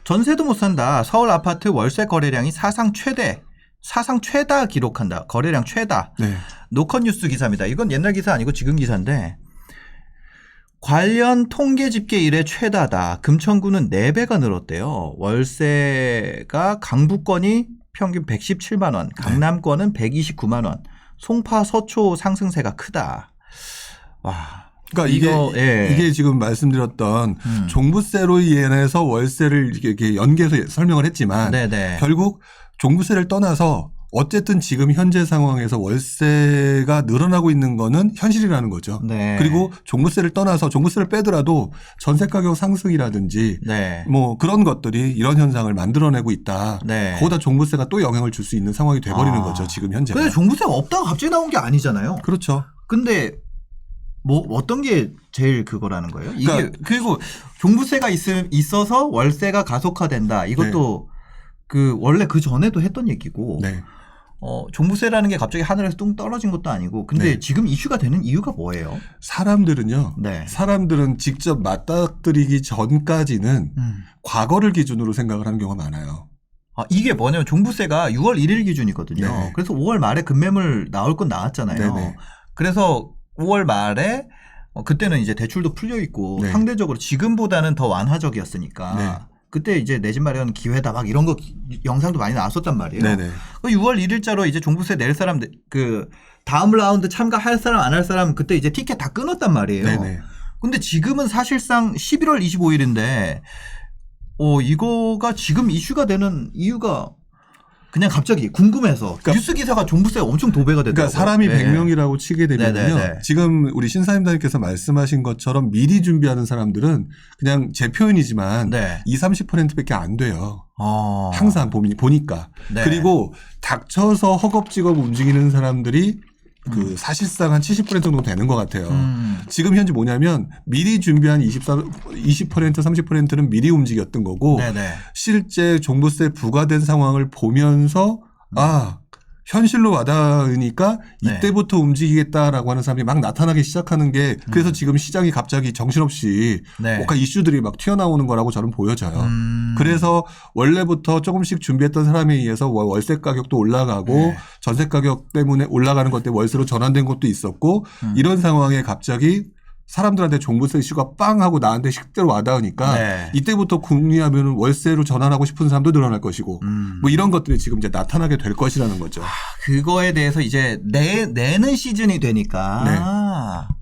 전세도 못 산다. 서울 아파트 월세 거래량이 사상 최다 기록한다. 거래량 최다. 네. 노컷뉴스 기사입니다. 이건 옛날 기사 아니고 지금 기사인데 관련 통계 집계 이래 최다다. 금천구는 4배가 늘었대요. 월세가 강북권이 평균 117만 원, 강남권은 129만 원. 송파 서초 상승세가 크다. 와. 그러니까 이게 지금 말씀드렸던 종부세로 인해서 월세를 이렇게 연계해서 설명을 했지만 네네. 결국 종부세를 떠나서 어쨌든 지금 현재 상황에서 월세가 늘어나고 있는 거는 현실이라는 거죠. 네. 그리고 종부세를 떠나서 종부세를 빼더라도 전세 가격 상승이라든지 네. 뭐 그런 것들이 이런 현상을 만들어내고 있다. 네. 거기다 종부세가 또 영향을 줄 수 있는 상황이 돼버리는 거죠. 지금 현재가. 근데 종부세가 없다가 갑자기 나온 게 아니잖아요. 그렇죠. 근데 뭐 어떤 게 제일 그거라는 거예요? 이게 그러니까 그리고 종부세가 있어서 월세가 가속화된다. 이것도 그 원래 그 전에도 했던 얘기고. 네. 종부세라는 게 갑자기 하늘에서 뚱 떨어진 것도 아니고. 근데 네. 지금 이슈가 되는 이유가 뭐예요? 사람들은요. 네. 사람들은 직접 맞닥뜨리기 전까지는 과거를 기준으로 생각을 하는 경우가 많아요. 이게 뭐냐면 종부세가 6월 1일 기준이거든요. 네. 그래서 5월 말에 급매물 나올 건 나왔잖아요. 네네. 그래서 5월 말에 그때는 이제 대출도 풀려 있고 네. 상대적으로 지금보다는 더 완화적이었으니까 네. 그때 이제 내 집 마련 기회다 막 이런 거 영상도 많이 나왔었단 말이에요. 네네. 6월 1일자로 이제 종부세 낼 사람 그 다음 라운드 참가할 사람 안 할 사람 그때 이제 티켓 다 끊었단 말이에요. 네네. 근데 지금은 사실상 11월 25일인데 이거가 지금 이슈가 되는 이유가 그냥 갑자기 궁금해서 그러니까 뉴스 기사가 종부세가 엄청 도배가 되더라고요. 그러니까 사람이 네. 100명이라고 치게 되면요. 네네네. 지금 우리 신사임당님께서 말씀하신 것처럼 미리 준비하는 사람들은 그냥 제 표현이지만 네. 20, 30%밖에 안 돼요. 아. 항상 보니까. 네. 그리고 닥쳐서 허겁지겁 움직이는 사람들이 그 사실상 한 70% 정도 되는 것 같아요. 지금 현재 뭐냐면 미리 준비한 20%, 30%는 미리 움직였던 거고 네네. 실제 종부세 부과된 상황을 보면서 현실로 와닿으니까 이때부터 움직이겠다라고 하는 사람이 막 나타나기 시작하는 게 그래서 지금 시장이 갑자기 정신없이 네. 뭔가 이슈들이 막 튀어나오는 거라고 저는 보여져요. 그래서 원래부터 조금씩 준비했던 사람에 의해서 월세 가격도 올라가고 네. 전세 가격 때문에 올라가는 것 때문에 월세로 전환된 것도 있었고 이런 상황에 갑자기 사람들한테 종부세 이슈가 빵 하고 나한테 실제로 와닿으니까 네. 이때부터 궁리하면 월세로 전환하고 싶은 사람도 늘어날 것이고 뭐 이런 것들이 지금 이제 나타나게 될 것이라는 거죠. 그거에 대해서 이제 내는 시즌이 되니까. 네.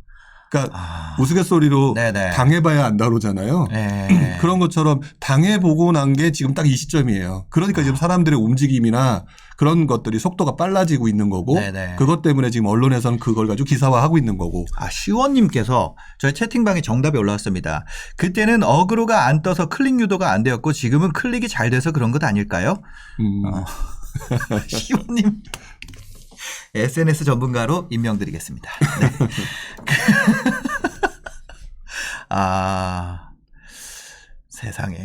그러니까 우스갯소리로 네네. 당해봐야 안다로잖아요. 네. 그런 것처럼 당해보고 난 게 지금 딱 이 시점이에요. 그러니까 지금 사람들의 움직임이나 그런 것들이 속도가 빨라지고 있는 거고 네네. 그것 때문에 지금 언론에서는 그걸 가지고 기사화하고 있는 거고. 시원님께서 저희 채팅방에 정답이 올라왔습니다. 그때는 어그로가 안 떠서 클릭 유도가 안 되었고 지금은 클릭이 잘 돼서 그런 것 아닐까요? 시원님. SNS 전문가로 임명드리겠습니다. 네. 세상에.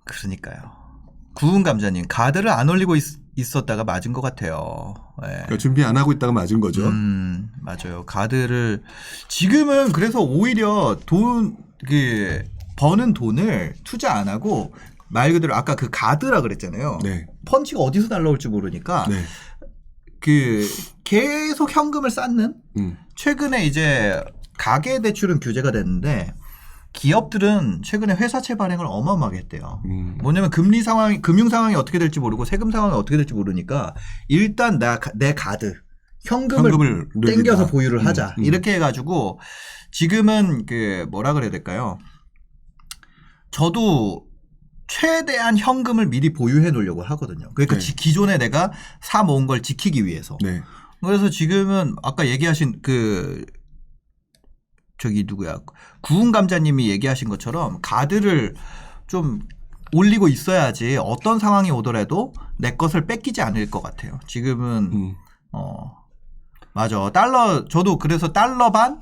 그러니까요. 구운 감자님, 가드를 안 올리고 있었다가 맞은 것 같아요. 네. 그러니까 준비 안 하고 있다가 맞은 거죠. 맞아요. 가드를 지금은 그래서 오히려 버는 돈을 투자 안 하고 말 그대로 아까 그 가드라 그랬잖아요. 네. 펀치가 어디서 날라올지 모르니까 네. 계속 현금을 쌓는 최근에 이제 가계 대출은 규제가 됐는데 기업들은 최근에 회사채 발행을 어마어마하게 했대요. 뭐냐면 금리 상황이, 금융 상황이 어떻게 될지 모르고 세금 상황이 어떻게 될지 모르니까 일단 내 가드, 현금을 땡겨서 보유를 하자. 이렇게 해가지고 지금은 뭐라 그래야 될까요? 저도 최대한 현금을 미리 보유해 놓으려고 하거든요. 그러니까 네. 기존에 내가 사 모은 걸 지키기 위해서. 네. 그래서 지금은 아까 얘기하신 구운 감자님이 얘기하신 것처럼 가드를 좀 올리고 있어야지 어떤 상황이 오더라도 내 것을 뺏기지 않을 것 같아요. 지금은 맞아. 저도 그래서 달러 반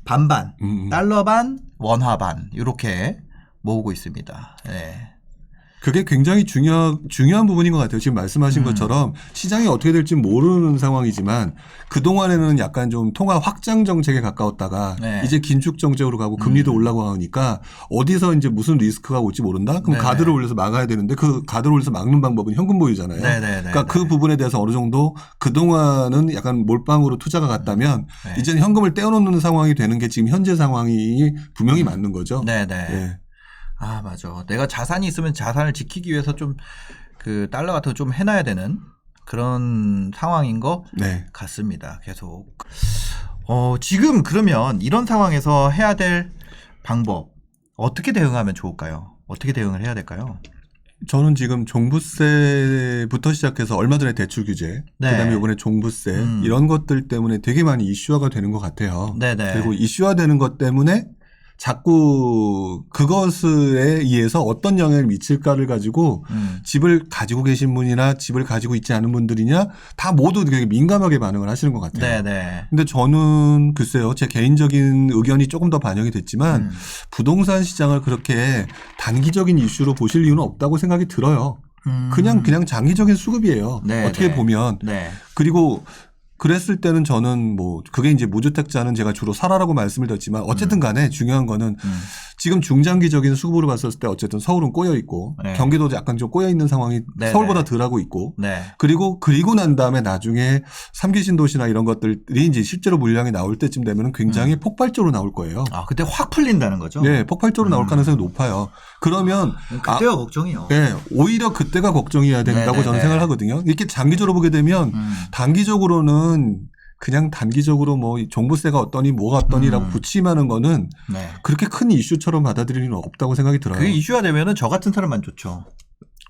반반, 달러 반 원화 반 이렇게 모으고 있습니다. 네. 그게 굉장히 중요한 부분인 것 같아요. 지금 말씀하신 것처럼 시장이 어떻게 될지 모르는 상황이지만 그동안에는 약간 좀 통화 확장 정책에 가까웠다가 네. 이제 긴축 정책으로 가고 금리도 올라가고 하니까 어디서 이제 무슨 리스크가 올지 모른다? 그럼 네네. 가드를 올려서 막아야 되는데 그 가드를 올려서 막는 방법은 현금 보유잖아요. 네네네. 그러니까 그 부분에 대해서 어느 정도 그동안은 약간 몰빵으로 투자가 갔다면 네. 이제는 현금을 떼어놓는 상황이 되는 게 지금 현재 상황이 분명히 맞는 거죠. 네네. 예. 아, 맞아. 내가 자산이 있으면 자산을 지키기 위해서 좀 그 달러 같은 거 좀 해놔야 되는 그런 상황인 것 네. 같습니다. 계속. 지금 그러면 이런 상황에서 해야 될 방법 어떻게 대응하면 좋을까요? 어떻게 대응을 해야 될까요? 저는 지금 종부세부터 시작해서 얼마 전에 대출 규제, 네. 그다음에 이번에 종부세 이런 것들 때문에 되게 많이 이슈화가 되는 것 같아요. 네네. 그리고 이슈화되는 것 때문에 자꾸 그것에 의해서 어떤 영향을 미칠까를 가지고 집을 가지고 계신 분이나 집을 가지고 있지 않은 분들이냐 다 모두 되게 민감하게 반응을 하시는 것 같아요. 네네. 근데 저는 글쎄요, 제 개인적인 의견이 조금 더 반영이 됐지만 부동산 시장을 그렇게 단기적인 이슈로 보실 이유는 없다고 생각이 들어요. 그냥 장기적인 수급이에요. 네, 어떻게 네. 보면. 네. 그리고 그랬을 때는 저는 뭐 그게 이제 무주택자는 제가 주로 사라라고 말씀을 드렸지만 어쨌든 간에 중요한 거는 지금 중장기적인 수급으로 봤을 때 어쨌든 서울은 꼬여 있고 네. 경기도도 약간 좀 꼬여 있는 상황이 네, 서울보다 네. 덜 하고 있고 네. 그리고 난 다음에 나중에 3기 신도시나 이런 것들이 이제 실제로 물량이 나올 때쯤 되면 굉장히 폭발적으로 나올 거예요. 아, 그때 확 풀린다는 거죠? 네, 폭발적으로 나올 가능성이 높아요. 그러면 그때가 걱정이요. 네, 오히려 그때가 걱정이어야 된다고 네네네. 저는 생각을 하거든요. 이렇게 장기적으로 보게 되면 단기적으로는 그냥 단기적으로 뭐 종부세가 어떠니 뭐가 어떠니라고 부침하는 거는 네. 그렇게 큰 이슈처럼 받아들일 일은 없다고 생각이 들어요. 그게 이슈가 되면은 저 같은 사람만 좋죠.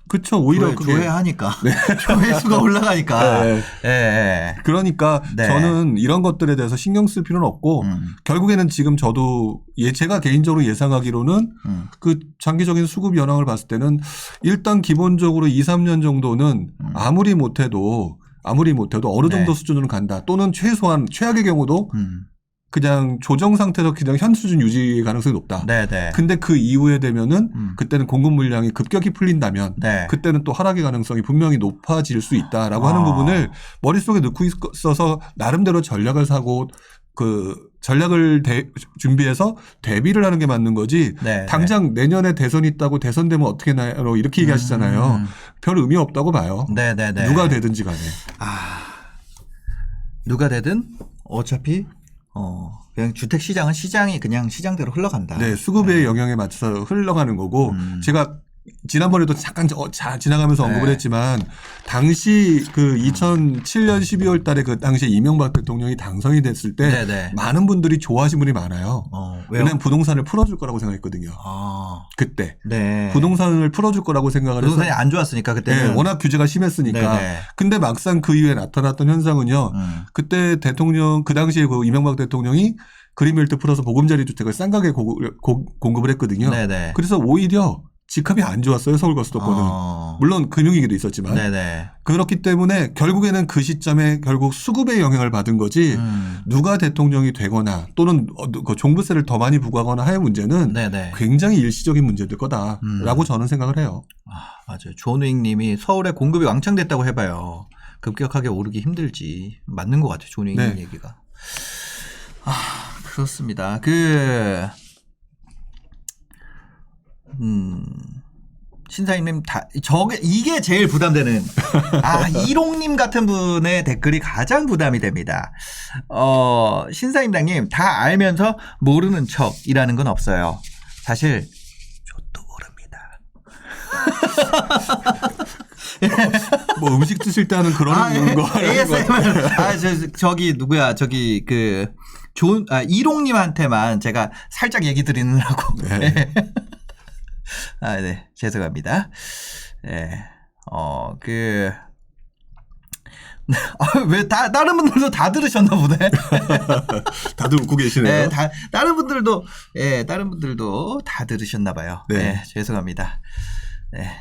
그렇죠. 오히려 그게 조회하니까. 조회수가 올라가니까. 네. 예. 그러니까 네. 저는 이런 것들에 대해서 신경 쓸 필요는 없고 결국에는 지금 저도 제가 개인적으로 예상하기로는 그 장기적인 수급 현황을 봤을 때는 일단 기본적으로 2, 3년 정도는 아무리 못해도 어느 정도 네. 수준으로 간다. 또는 최소한 최악의 경우도 그냥 조정 상태에서 그냥 현 수준 유지 가능성이 높다. 네네. 근데 그 이후에 되면은 그때는 공급 물량이 급격히 풀린다면 네. 그때는 또 하락의 가능성이 분명히 높아질 수 있다라고 하는 부분을 머릿속에 넣고 있어서 나름대로 전략을 사고 그 전략을 준비해서 대비를 하는 게 맞는 거지. 네, 당장 내년에 대선이 있다고 대선되면 어떻게 나요? 이렇게 얘기하시잖아요. 별 의미 없다고 봐요. 네네네. 누가 되든지 간에. 누가 되든 어차피 그냥 주택 시장은 시장이 그냥 시장대로 흘러간다. 네, 수급의 영향에 맞춰서 흘러가는 거고 제가 지난번에도 잠깐 지나가면서 언급을 했지만 당시 그 2007년 12월 달에 그 당시에 이명박 대통령이 당선이 됐을 때 네네. 많은 분들이 좋아하신 분이 많아요. 왜요? 왜냐하면 부동산을 풀어줄 거라고 생각했거든요. 그때. 네. 부동산을 풀어줄 거라고 생각을 해서. 부동산이 안 좋았으니까 그때는. 네, 워낙 규제가 심했으니까. 네네. 근데 막상 그 이후에 나타났던 현상은요. 그때 그 당시에 그 이명박 대통령이 그린벨트 풀어서 보금자리 주택을 싼 가격에 공급을 했거든요. 네네. 그래서 오히려 집값이 안 좋았어요. 서울과 수도권은. 물론 금융위기도 있었지만. 네네. 그렇기 때문에 결국에는 그 시점에 결국 수급의 영향을 받은 거지 누가 대통령이 되거나 또는 그 종부세를 더 많이 부과하거나 할 문제는 네네. 굉장히 일시적인 문제일 거다라고 저는 생각을 해요. 맞아요. 존윅 님이 서울에 공급이 왕창 됐다고 해봐요. 급격하게 오르기 힘들지. 맞는 것 같아요. 존윅 님 네. 얘기가. 그렇습니다. 신사임님 이게 제일 부담되는 이롱님 같은 분의 댓글이 가장 부담이 됩니다. 신사임당님 다 알면서 모르는 척이라는 건 없어요. 사실 저도 모릅니다. 뭐 음식 드실 때 하는 그런 거. ASMR. 저기 누구야? 저기 이롱님한테만 제가 살짝 얘기 드리느라고. 네. 네. 죄송합니다. 네. 왜 다른 분들도 다 들으셨나 보네. 다들 웃고 계시네요. 네. 다른 분들도 다 들으셨나 봐요. 네. 네. 죄송합니다. 네.